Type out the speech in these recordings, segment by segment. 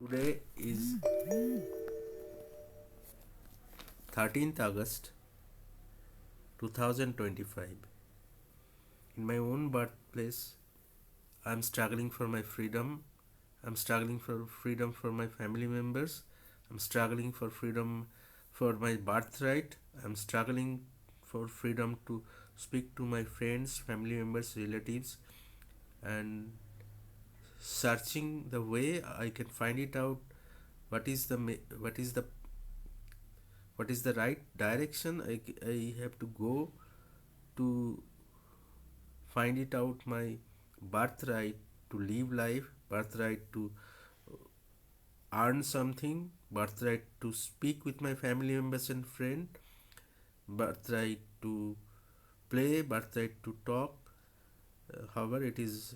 Today is 13th August 2025. In my own birthplace, I am struggling for my freedom. I'm struggling for freedom for my family members. I'm struggling for freedom for my birthright. I'm struggling for freedom to speak to my friends, family members, relatives, and searching the way I can find it out what is the what is the what is the right direction I have to go to find it out my birthright to live life, birthright to earn something, birthright to speak with my family members and friend, birthright to play, birthright to talk. However, it is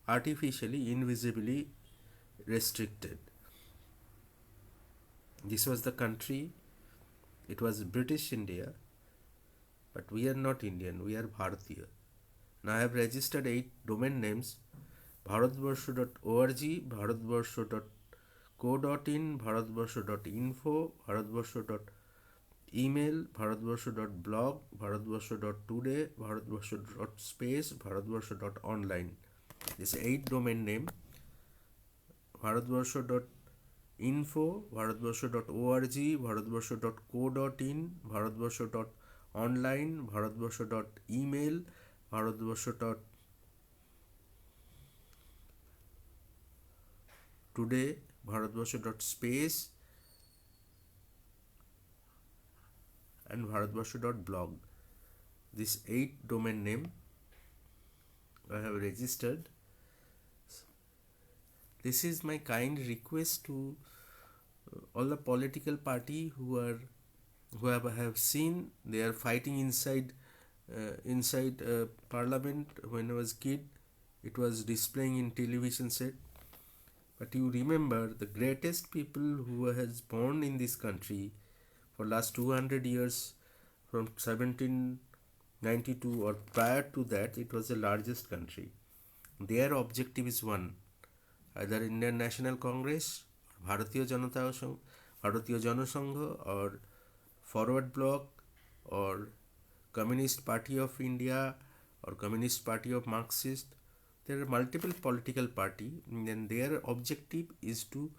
artificially, invisibly restricted. This was the country, it was British India, but we are not Indian, we are Bharatiya. Now I have registered 8 domain names: bharatvarsho.org, bharatvarsho.co.in, bharatvarsho.info, bharatvarsho.email, bharatvarsho.blog, bharatvarsho.today, bharatvarsho.space, bharatvarsho.online. This 8 domain name: bharatvarsho.info, bharatvarsho.org, bharatvarsho.co.in, bharatvarsho.online, bharatvarsho.email, bharatvarsho.today, bharatvarsho.space, and bharatvarsho.blog. This 8 domain name I have registered. This is my kind request to all the political party who have seen they are fighting inside parliament. When I was kid, it was displaying in television set. But you remember the greatest people who has born in this country for last 200 years, from 1792 or prior to that, it was the largest country. Their objective is one: either Indian National Congress, Bharatiya Janata Sangh, Bharatiya Janasangha, or Forward Bloc, or Communist Party of India, or Communist Party of Marxist. There are multiple political party, and their objective is to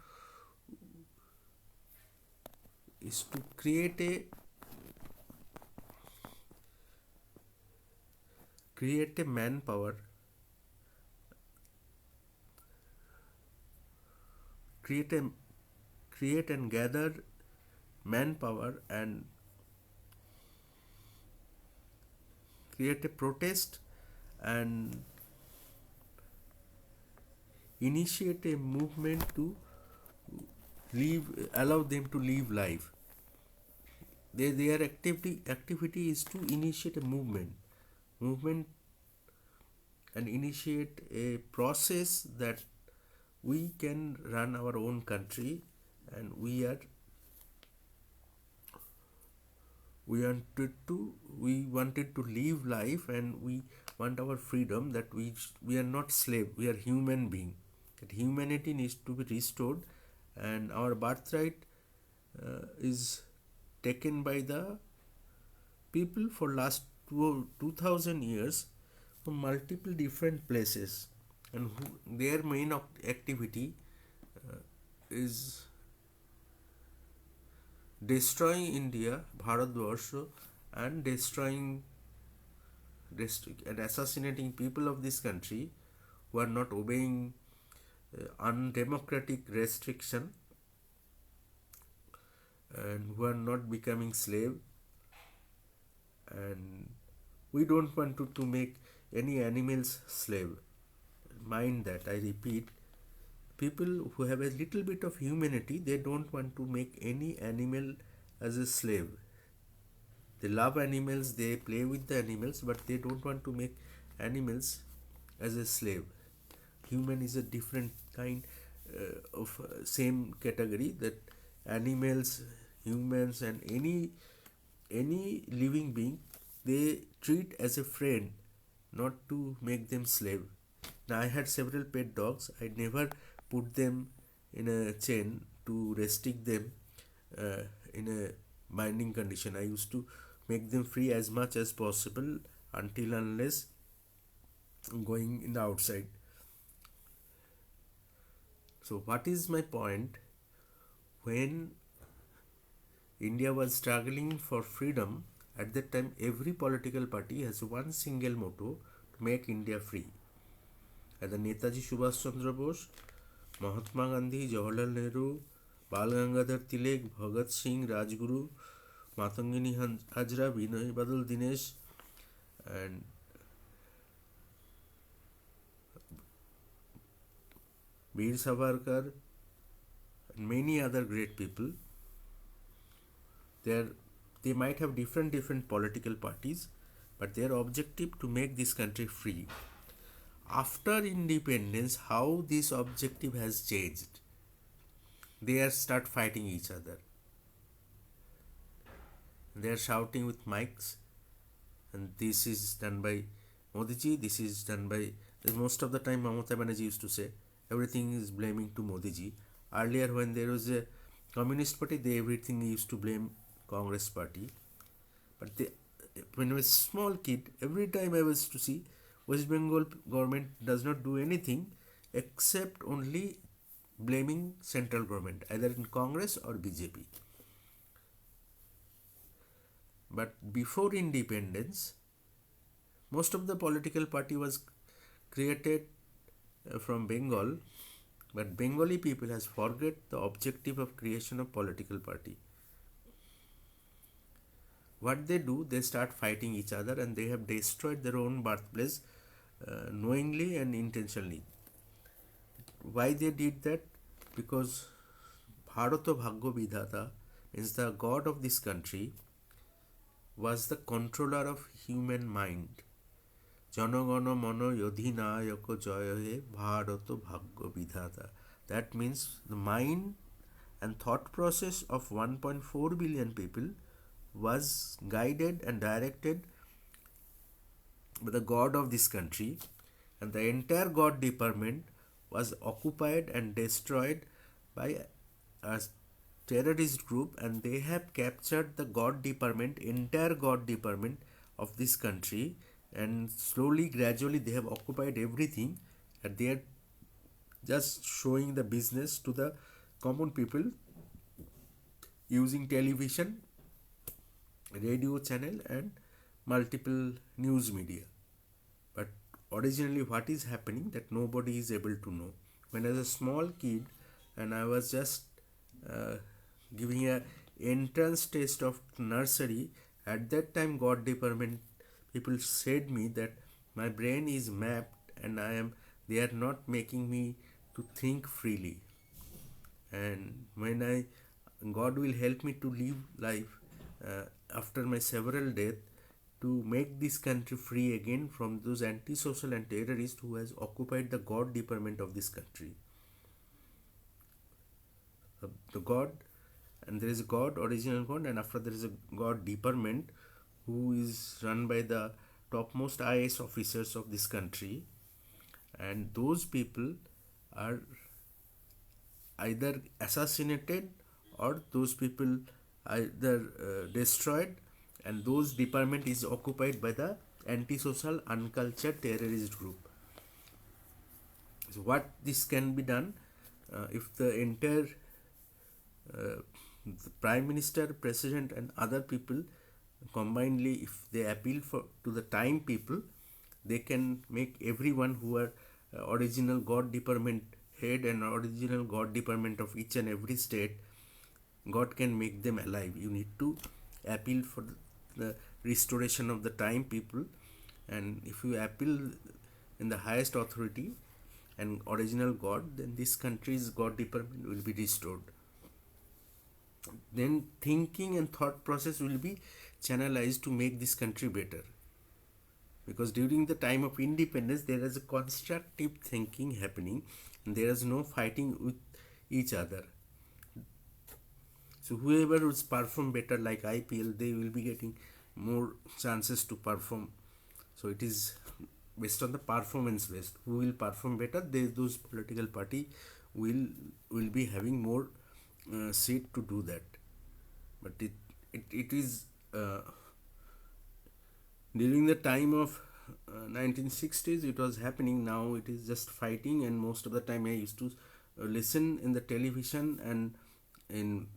create a manpower, create a create and gather manpower, and create a protest and initiate a movement to allow them to live life. Their activity is to initiate a movement and initiate a process that we can run our own country, and we wanted to live life, and we want our freedom, that we are not slave, we are human being, that humanity needs to be restored, and our birthright is taken by the people for last 2000 years from multiple different places, and their main activity is destroying India, Bharatvarsha, and and assassinating people of this country who are not obeying undemocratic restriction, and who are not becoming slave. And we don't want to make any animals slave. Mind that, I repeat, people who have a little bit of humanity, they don't want to make any animal as a slave. They love animals, they play with the animals, but they don't want to make animals as a slave. Human is a different kind of same category, that animals, humans, and any living being, they treat as a friend, not to make them slave. Now, I had several pet dogs. I never put them in a chain to restrict them uh, in a binding condition. I used to make them free as much as possible until unless going in the outside. So, what is my point? When India was struggling for freedom, at that time every political party has one single motto to make India free. Either Netaji Subhash Chandra Bose, Mahatma Gandhi, Jawaharlal Nehru, Bal Gangadhar Tilak, Bhagat Singh, Rajguru, Matangini Hajra, Vinay Badal Dinesh, and Veer Savarkar, and many other great people. They might have different political parties, but their objective to make this country free. After independence, how this objective has changed? They are start fighting each other. They are shouting with mics, and this is done by Modi ji. This is done by most of the time. Mamata Banerjee used to say everything is blaming to Modi ji. Earlier, when there was a communist party, they everything used to blame Congress party. But when I was a small kid, every time I was to see West Bengal government does not do anything except only blaming central government, either in Congress or BJP. But before independence, most of the political party was created from Bengal, but Bengali people has forget the objective of creation of political party. What they do, they start fighting each other, and they have destroyed their own birthplace knowingly and intentionally. Why they did that? Because Bharata Bhagya Vidhata, means the God of this country, was the controller of human mind. Janagana Mano Yodhinayaka Jayahe Bharata Bhagya Vidhata. That means the mind and thought process of 1.4 billion people was guided and directed by the God of this country, and the entire God department was occupied and destroyed by a terrorist group, and they have captured the God department, entire God department of this country, and slowly, gradually, they have occupied everything, and they are just showing the business to the common people using television, radio channel, and multiple news media. But originally, what is happening that nobody is able to know. When I was a small kid, and I was just giving a entrance test of nursery, at that time God department people said me that my brain is mapped, and they are not making me to think freely. And when God will help me to live life after my several death, to make this country free again from those antisocial and terrorists who has occupied the God department of this country. The God, and there is a God, original God, and after there is a God department who is run by the topmost IAS officers of this country, and those people are either assassinated or those people either destroyed, and those department is occupied by the antisocial uncultured terrorist group. So what this can be done if the entire the prime minister, president, and other people combinedly, if they appeal to the time people, they can make everyone who are original God department head and original God department of each and every state, God can make them alive. You need to appeal for the restoration of the time people, and if you appeal in the highest authority and original God, then this country's God department will be restored. Then thinking and thought process will be channelized to make this country better, because during the time of independence there is a constructive thinking happening, and there is no fighting with each other. So whoever will perform better, like IPL, they will be getting more chances to perform. So it is based on the performance based. Who will perform better, those political party will will be having more seat to do that. But it is during the time of 1960s it was happening. Now it is just fighting, and most of the time I used to listen in the television and in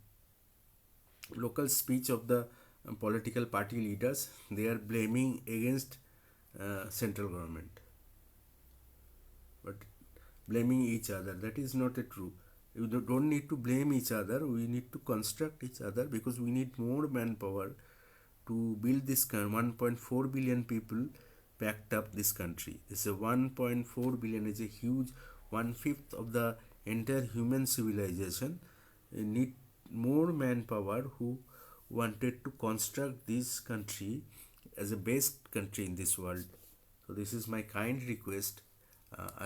local speech of the political party leaders. They are blaming against central government, but blaming each other, that is not a true. You don't need to blame each other, we need to construct each other, because we need more manpower to build this 1.4 billion people packed up this country. This is a 1.4 billion is a huge one-fifth of the entire human civilization. We need more manpower who wanted to construct this country as a best country in this world. So this is my kind request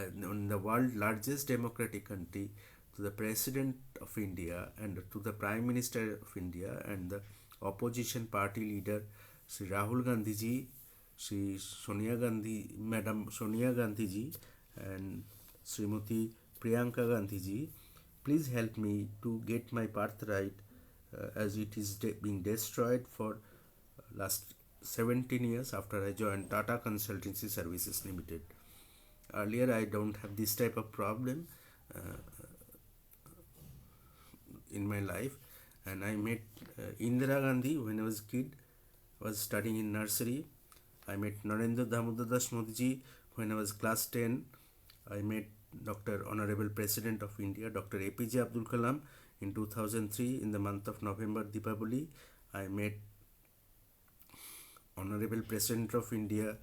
in the world largest democratic country, to the President of India and to the Prime Minister of India and the opposition party leader Sri Rahul Gandhi ji, Sri Sonia Gandhi, Madam Sonia Gandhi ji, and Srimati Priyanka Gandhi ji. Please help me to get my birthright, as it is being destroyed for last 17 years after I joined Tata Consultancy Services Limited. Earlier I don't have this type of problem in my life, and I met Indira Gandhi when I was a kid, was studying in nursery. I met Narendra Damodar Das Modi ji when I was class 10. I met Dr. Honorable President of India, Dr. APJ Abdul Kalam in 2003 in the month of November, Deepavali. I met Honorable President of India,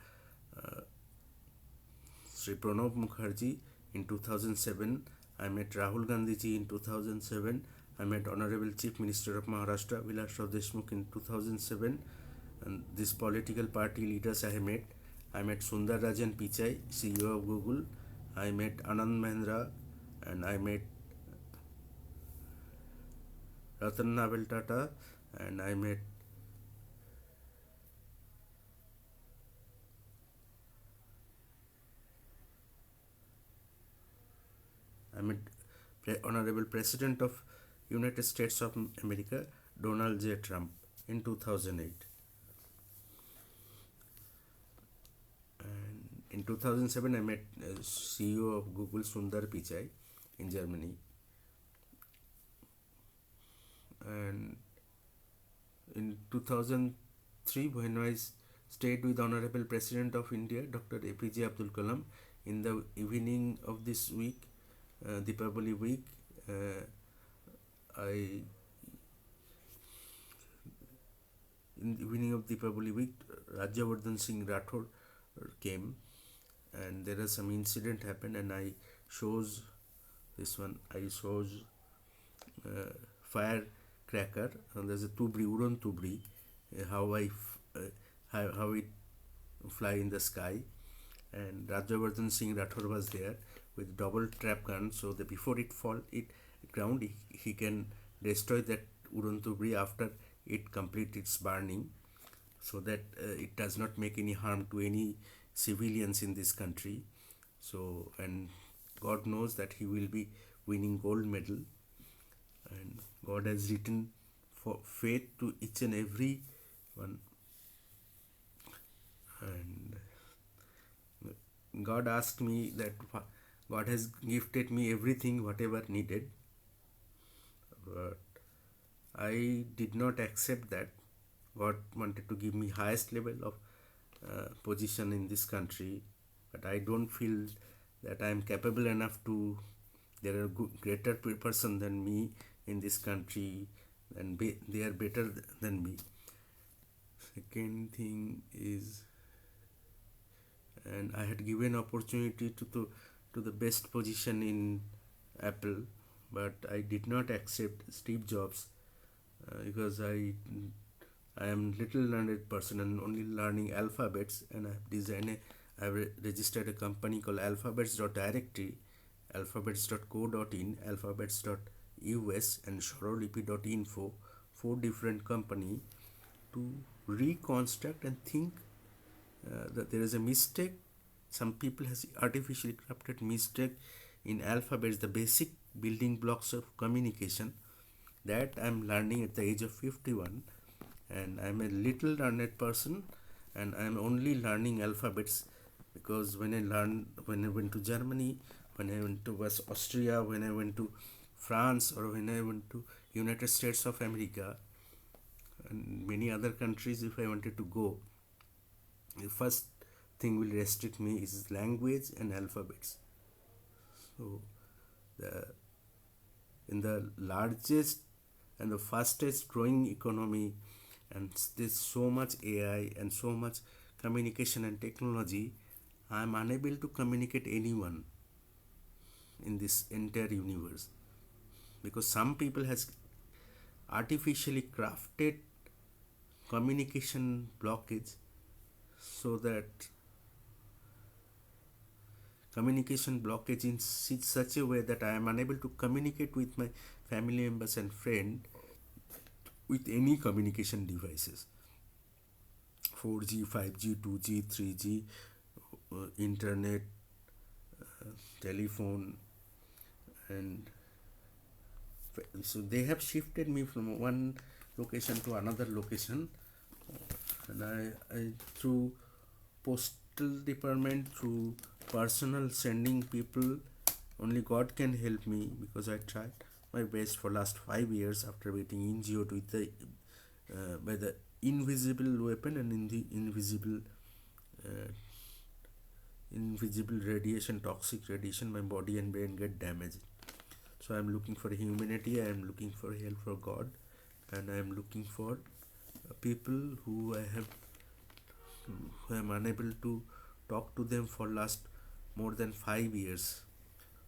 Sri Pranab Mukherjee in 2007. I met Rahul Gandhi ji in 2007. I met Honorable Chief Minister of Maharashtra, Vilas Rao Deshmukh in 2007. And these political party leaders I met. I met Sundar Rajan Pichai, CEO of Google. I met Anand Mahindra, and I met Ratan Naval Tata, and I met Honorable President of United States of America, Donald J. Trump in 2008. And in 2007 I met CEO of Google, Sundar Pichai, in Germany. And in 2003, when I stayed with Honorable President of India, Dr. APJ Abdul Kalam, in the evening of this week, Deepavali week, in the evening of Deepavali week, Rajyavardhan Singh Rathod came, and there is some incident happened, and I shows this one. I shows firecracker, and there's a tubri, Udan tubri, how it fly in the sky, and Rajyavardhan Singh Rathod was there with double trap gun, so that before it fall it ground, he can destroy that Udan tubri after it complete its burning, so that it does not make any harm to any civilians in this country. So, and God knows that he will be winning gold medal, and God has written for faith to each and every one, and God asked me that God has gifted me everything whatever needed, but I did not accept that. God wanted to give me highest level of position in this country, but I don't feel that I am capable enough to. There are greater person than me in this country, and they are better than me. Second thing is, and I had given opportunity to the best position in Apple, but I did not accept Steve Jobs because I am little learned person and only learning alphabets, and I have designed I have registered a company called alphabets.directory, alphabets.co.in, alphabets.us, and sharolipi.info, 4 different company, to reconstruct and think that there is a mistake. Some people has artificially crafted mistake in alphabets, the basic building blocks of communication that I'm learning at the age of 51. And I'm a little learned person, and I'm only learning alphabets because when I went to Germany, when I went to West Austria, when I went to France, or when I went to United States of America and many other countries, if I wanted to go, the first thing will restrict me is language and alphabets. So the in the largest and the fastest growing economy, and there's so much AI and so much communication and technology, I am unable to communicate anyone in this entire universe, because some people has artificially crafted communication blockage, so that communication blockage in such a way that I am unable to communicate with my family members and friends with any communication devices. 4G, 5G, 2G, 3G, internet, telephone, and so they have shifted me from one location to another location, and I through postal department, through personal sending people, only God can help me, because I tried my best for last 5 years after getting injured with the by the invisible weapon and in the uh, invisible radiation, toxic radiation. My body and brain get damaged. So I am looking for humanity, I am looking for help for God, and I am looking for people who who I am unable to talk to them for last more than 5 years.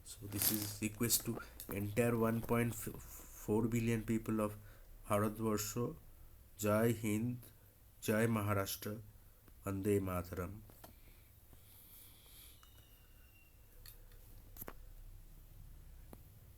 So this is request to entire 1.4 billion people of Bharatvarsha. Jai Hind, Jai Maharashtra, Vande Mataram.